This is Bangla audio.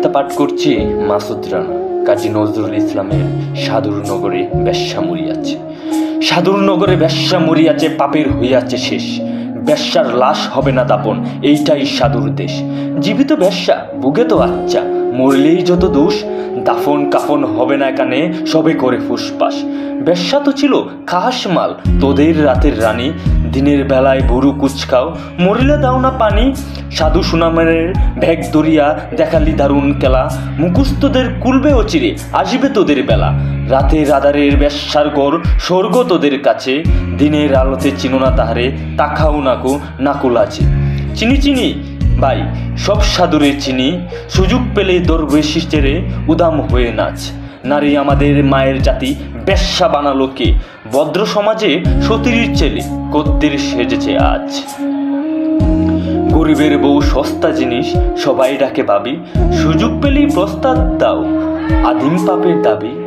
কবিতা পাঠ করছি মাসুদ রানা কাজী নজরুল ইসলামের সাধুর নগরে বেশ্যা মরিয়াছে। সাধুর নগরে বেশ্যা মরিয়াছে, পাপের হইয়াছে শেষ। বেশ্যার লাশ হবে না দাপন, এইটাই সাধুর দেশ। জীবিত বেশ্যা বুকে তো আচ্ছা, মরলেই যত দোষ। দাফন কাফন হবে না কানে, সবে করে ফুসফাস। বেশ্যা তো ছিল খাস মাল, তোদের রাতের রানী। দিনের বেলায় বুড়ু কুচকাও, মরিলে দাও না পানি। সাধু সুনামের ভেগ দরিয়া দেখালি দারুণ খেলা। মুখস্থদের কুলবে ও চিরে আসবে তোদের বেলা। রাতের আধারের বেশ্যার গড় স্বর্গ তোদের কাছে। দিনের আলোতে চিনো না তাহারে, তাকাও নাকো নাকুল আছে। চিনি চিনি ভাই সব সাধুরে চিনি, সুযোগ পেলে দরবেশি চেরে উদাম হয়ে নাচ। নারী আমাদের মায়ের জাতি, বেশ্যা বানালো কে? ভদ্র সমাজে সতীর ছেলে কদ্দের সেজেছে আজ। গরিবের বউ সস্তা জিনিস, সবাই ডাকে ভাবি। সুযোগ পেলেই প্রস্তাব দাও, আদিম পাপের দাবি।